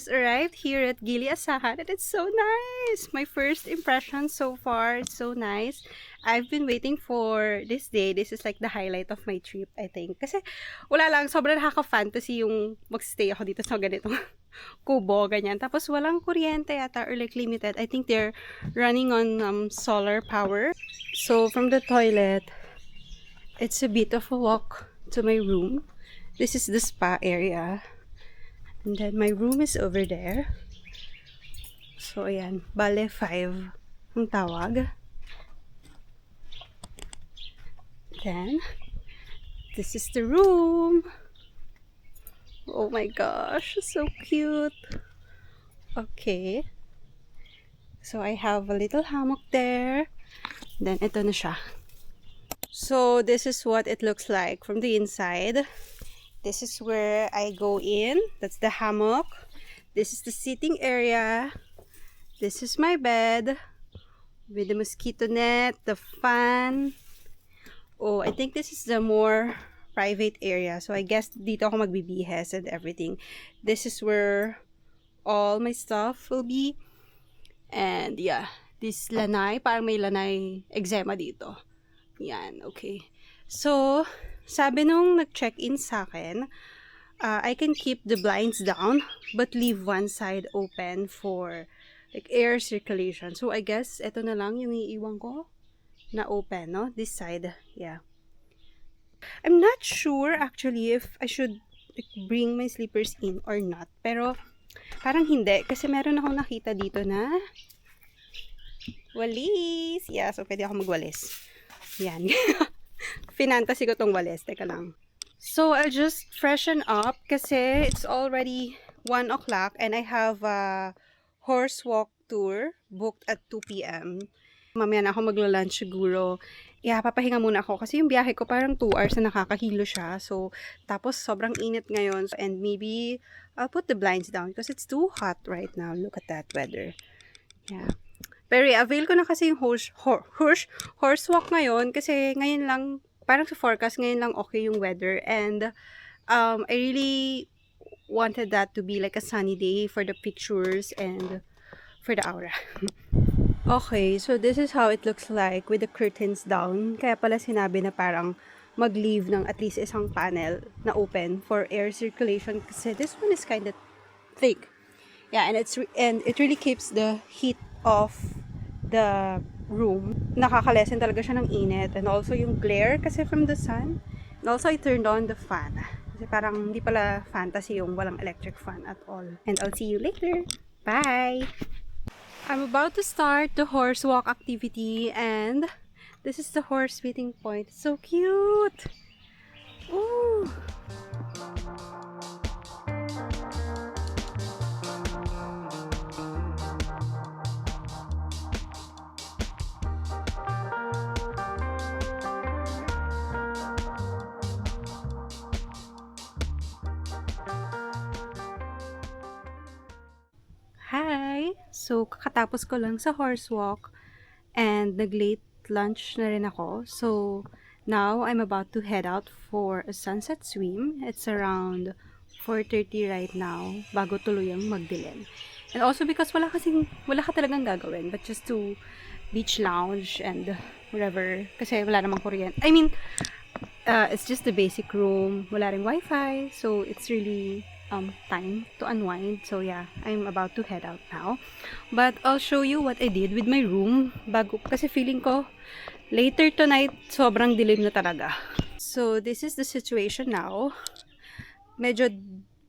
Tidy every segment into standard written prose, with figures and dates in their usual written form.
just arrived here at Gili Asahan and it's so nice! My first impression so far, it's so nice. I've been waiting for this day. This is like the highlight of my trip, I think. Kasi wala lang, sobrang nakaka-fantasy yung magstay ako dito sa ganitong kubo, ganyan. Tapos walang kuryente yata or like limited. I think they're running on solar power. So from the toilet, it's a bit of a walk to my room. This is the spa area. And then my room is over there. So ayan, bale 5 ang tawag. Then, this is the room. Oh my gosh, so cute. Okay. So I have a little hammock there. Then ito na siya. So this is what it looks like from the inside. This is where I go in. That's the hammock. This is the sitting area. This is my bed with the mosquito net, the fan. Oh, I think this is the more private area. So I guess dito ako magbibihes and everything. This is where all my stuff will be. And yeah, this lanai, parang may lanai eczema dito. Yan, okay. So, sabi nung nag-check-in sa akin, I can keep the blinds down but leave one side open for like air circulation. So, I guess ito na lang yung iiwan ko na open, no? This side, yeah. I'm not sure actually if I should like, bring my slippers in or not. Pero, parang hindi. Kasi meron akong nakita dito na walis. Yeah, so pwede ako magwalis. Yan. Finantasy ko tong walis. Teka lang. So, I'll just freshen up kasi it's already 1 o'clock and I have a horse walk tour booked at 2 p.m. Mamaya na ako magla-lunch siguro. Yeah, papahinga muna ako kasi yung biyahe ko parang 2 hours na nakakahilo siya. So, tapos sobrang init ngayon and maybe I'll put the blinds down because it's too hot right now. Look at that weather. Yeah. Pero avail ko na kasi yung horse walk ngayon kasi ngayon lang, parang sa forecast, ngayon lang okay yung weather. And I really wanted that to be like a sunny day for the pictures and for the aura. Okay, so this is how it looks like with the curtains down. Kaya pala sinabi na parang mag-leave ng at least isang panel na open for air circulation kasi this one is kind of thick. Yeah, and it really keeps the heat off the room. Nakakalesen talaga siya ng init and also yung glare kasi from the sun. And also I turned on the fan. Kasi parang hindi pala fantasy yung walang electric fan at all. And I'll see you later. Bye! I'm about to start the horse walk activity and this is the horse feeding point. It's so cute! Ooh! Hi! So, kakatapos ko lang sa horse walk and nag-late lunch na rin ako. So, now I'm about to head out for a sunset swim. It's around 4:30 right now bago tuluyang magdilim. And also because wala ka talagang gagawin but just to beach lounge and whatever. Kasi wala namang kuryente. I mean, it's just the basic room. Wala ring wifi. So, it's really time to unwind. So yeah, I'm about to head out now. But I'll show you what I did with my room bago kasi feeling ko later tonight sobrang dilim na talaga. So this is the situation now. Medyo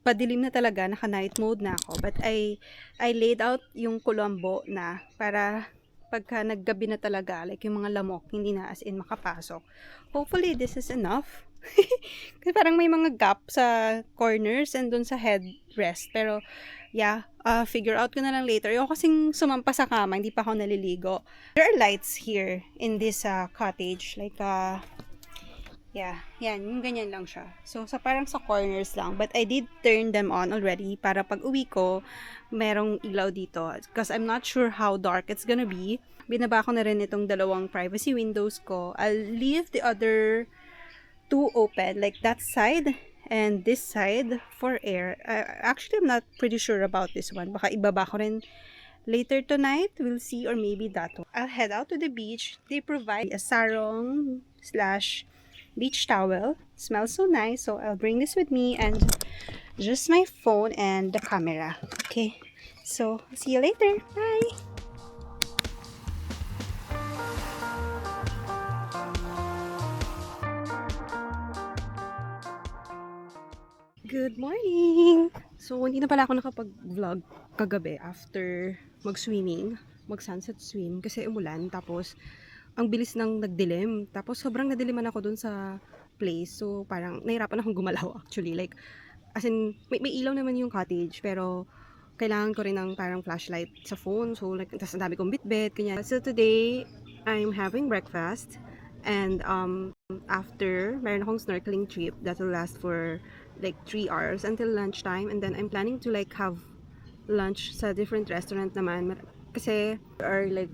padilim na talaga, naka night mode na ako. But I laid out yung kulambo na para pagka naggabi na talaga, like yung mga lamok, hindi na as in makapasok. Hopefully this is enough. Kasi parang may mga gap sa corners and dun sa headrest. Pero, yeah, figure out ko na lang later. Yung kasing sumampa sa kama, hindi pa ako naliligo. There are lights here in this cottage. Like, yeah, yan, yung ganyan lang siya. So, parang sa corners lang. But I did turn them on already para pag uwi ko, merong ilaw dito. Because I'm not sure how dark it's gonna be. Binaba ko na rin itong dalawang privacy windows ko. I'll leave the other two open, like that side And this side for air. Actually, I'm not pretty sure about this one. Baka ibaba ko rin later tonight. We'll see, or maybe that one. I'll head out to the beach. They provide a sarong slash beach towel. Smells so nice. So I'll bring this with me and just my phone and the camera. Okay. So, see you later. Bye! Good morning! So, hindi na pala ako nakapag-vlog kagabi after mag-swimming, mag-sunset swim kasi umulan. Tapos, ang bilis nang nagdilim. Tapos, sobrang nadiliman ako dun sa place. So, parang nahirapan akong gumalaw actually. Like, as in, may ilaw naman yung cottage, pero kailangan ko rin ng parang flashlight sa phone. So, like, tas ang dami kong bitbit, kanya. So, today, I'm having breakfast. And, after, meron akong snorkeling trip that will last for like 3 hours until lunchtime, and then I'm planning to like have lunch sa different restaurant naman kasi there are like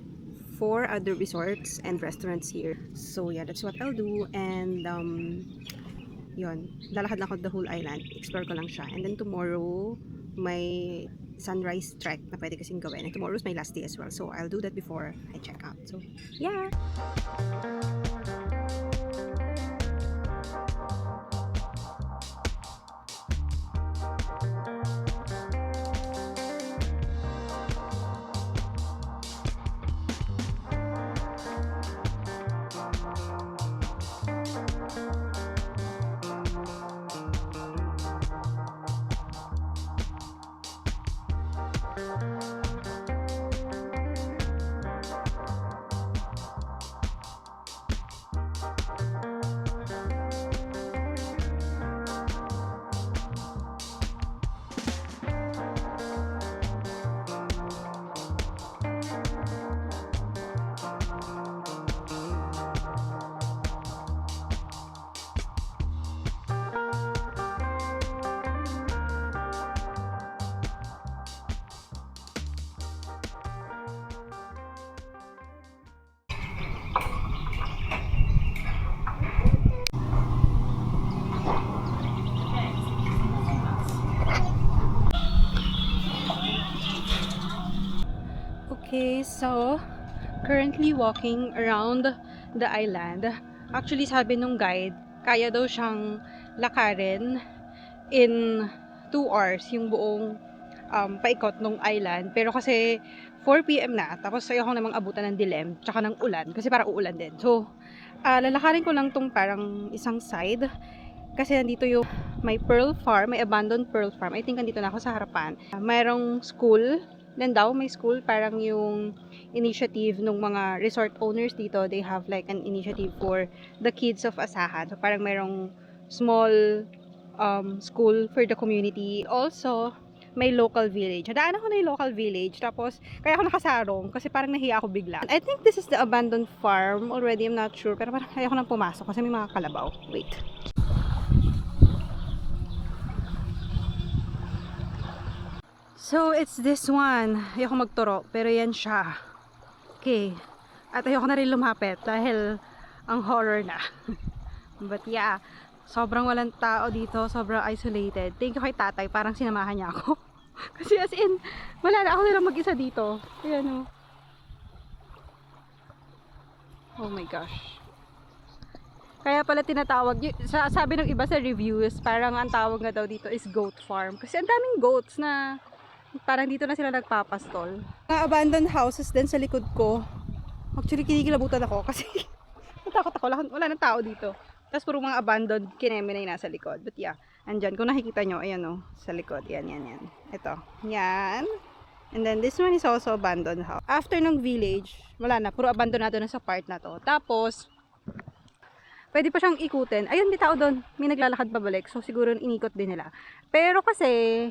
4 other resorts and restaurants here. So yeah, that's what I'll do. And yun, lalakad lang ako the whole island, explore ko lang siya. And then tomorrow may sunrise trek na pwede kasing gawin, and tomorrow's my last day as well, so I'll do that before I check out. So yeah. Okay, so currently walking around the island. Actually, sabi nung guide, kaya daw siyang lakarin in 2 hours yung buong paikot ng island. Pero kasi 4 PM na, tapos ayoko namang abutan ng dilim, tsaka ng ulan, kasi parang uulan din. So, lalakarin ko lang tong parang isang side. Kasi nandito yung may pearl farm, may abandoned pearl farm. I think nandito na ako sa harapan. Mayroong school. Then daw may school, parang yung initiative ng mga resort owners dito, they have like an initiative for the kids of Asahan. So parang mayroong small school for the community. Also, may local village. Nadaan ako na yung local village. Tapos, kaya ako nakasarong kasi parang nahiya ako bigla. I think this is the abandoned farm already. I'm not sure. Pero parang kaya ako nang pumasok kasi may mga kalabaw. Wait. So, it's this one. Ayoko magturo, pero yan siya. Okay. At ayoko na rin lumapit dahil ang horror na. But yeah, sobrang walang tao dito, sobrang isolated. Thank you kay tatay, parang sinamahan niya ako. Kasi as in, wala na ako nilang mag-isa dito. Ayan o. Oh my gosh. Kaya pala tinatawag, sabi ng iba sa reviews, parang ang tawag na daw dito is goat farm. Kasi ang daming goats na parang dito na sila nagpapastol. Mga abandoned houses din sa likod ko. Actually, kinikilabutan ako kasi natakot ako. Wala nang tao dito. Tapos puro mga abandoned kineme na yung nasa likod. But yeah, andyan. Kung nakikita nyo, ayan o, sa likod. Yan. Ito. Yan. And then this one is also abandoned house. After ng village, wala na. Puro abandonado na sa part na to. Tapos, pwede pa siyang ikutin. Ayun, may tao doon. May naglalakad pabalik. So, siguro inikot din nila. Pero kasi,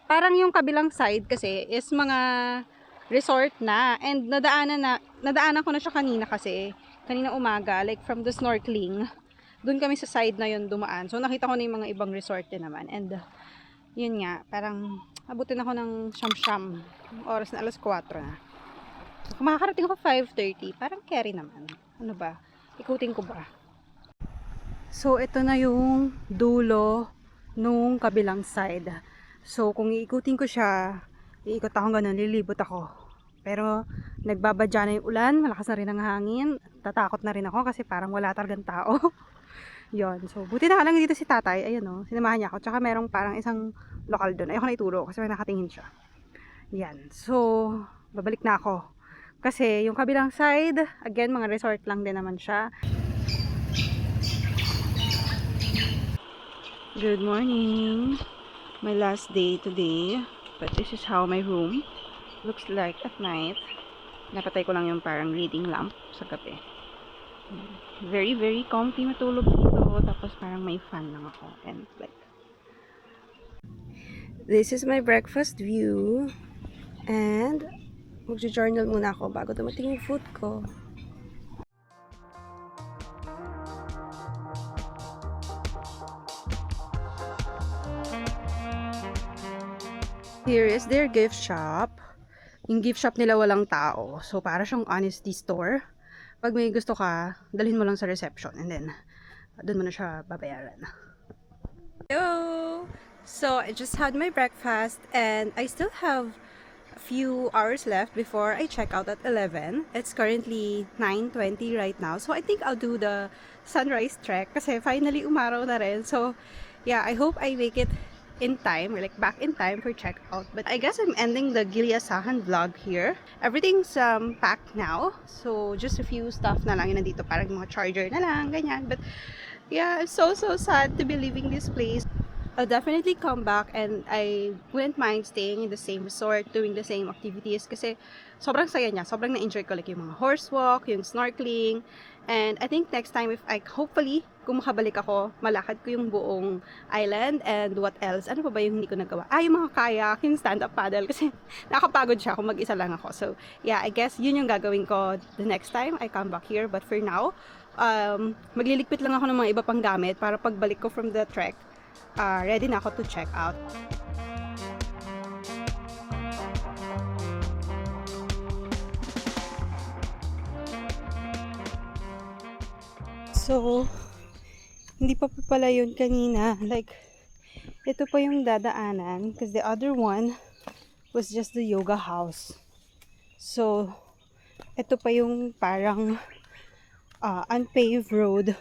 parang yung kabilang side kasi is mga resort na. And nadaanan ko na siya kanina kasi. Kanina umaga, like from the snorkeling. Doon kami sa side na yun dumaan. So, nakita ko na yung mga ibang resort din naman. And, yun nga, parang abutin ako ng siyam-siyam. Oras na 4:00 na. So, kung makakarating ako 5:30, parang carry naman. Ano ba? Ikutin ko ba? So, ito na yung dulo nung kabilang side. So, kung iikutin ko siya, iikot ako ganun, lilibot ako. Pero, nagbabadya na yung ulan, malakas na rin ang hangin. Tatakot na rin ako kasi parang wala talagang tao. Yon. So, buti na lang dito si tatay. Ayun o, sinamahan niya ako. Tsaka merong parang isang lokal doon. Ayoko na ituro kasi may nakatingin siya. Yan. So, babalik na ako. Kasi yung kabilang side, again, mga resort lang din naman siya. Good morning. My last day today. But this is how my room looks like at night. Napatay ko lang yung parang reading lamp sa gabi. Very, very comfy matulog dito. Tapos parang may fan lang ako. And like, this is my breakfast view. And magjo-journal muna ako bago dumating yung food ko. Here is their gift shop. Yung gift shop nila walang tao. So, para siyang honesty store. Pag may gusto ka, dalhin mo lang sa reception. And then, doon mo na siya babayaran. Hello! So, I just had my breakfast. And I still have a few hours left before I check out at 11. It's currently 9:20 right now. So, I think I'll do the sunrise trek. Kasi finally, umaraw na rin. So, yeah, I hope I make it in time, or like back in time for checkout. But I guess I'm ending the Giliasahan vlog here. Everything's packed now. So just a few stuff na lang yun nandito, parang mga charger na lang, ganyan. But yeah, I'm so sad to be leaving this place. I'll definitely come back and I wouldn't mind staying in the same resort, doing the same activities kasi sobrang saya niya. Sobrang na-enjoy ko like yung mga horse walk, yung snorkeling. And I think next time if I hopefully kung makabalik ako, malakad ko yung buong island. And what else? Ano pa ba yung hindi ko nagawa? Yung mga kayak, yung stand-up paddle kasi nakapagod siya kung mag-isa lang ako. So yeah, I guess yun yung gagawin ko the next time I come back here. But for now, magliligpit lang ako ng mga iba pang gamit para pagbalik ko from the trek, ready na ako to check out. So, hindi pa pala yun kanina. Like, ito pa yung dadaanan because the other one was just the yoga house. So, ito pa yung parang unpaved road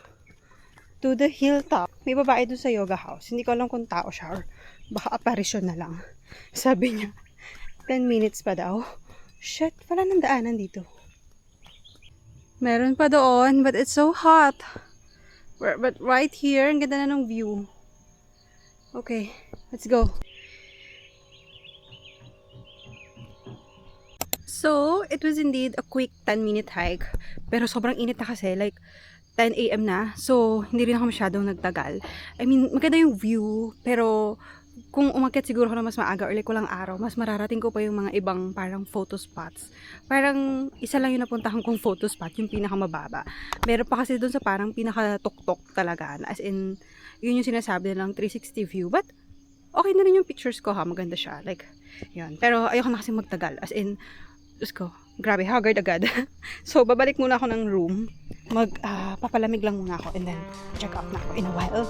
to the hilltop. May babae doon sa yoga house. Hindi ko alam kung tao siya or baka apparition na lang. Sabi niya, 10 minutes pa daw. Shit, wala nang daanan dito. Meron pa doon, but it's so hot. But right here, ang ganda na ng view. Okay, let's go. So, it was indeed a quick 10-minute hike. Pero sobrang init na kasi, like 10 AM na. So, hindi rin ako masyadong nagtagal. I mean, maganda yung view, pero kung umakyat siguro ako na mas maaga or like walang araw, mas mararating ko pa yung mga ibang parang photo spots. Parang isa lang yung napuntahan kong photo spot, yung pinakamababa. Meron pa kasi doon sa parang pinakatuktok talaga. As in, yun yung sinasabi nilang 360 view. But, okay na rin yung pictures ko ha, maganda siya. Like, yun. Pero ayoko na kasi magtagal. As in, Diyos ko, grabe, haggard agad. So, babalik muna ako ng room. Papalamig lang muna ako and then check out na ako in a while.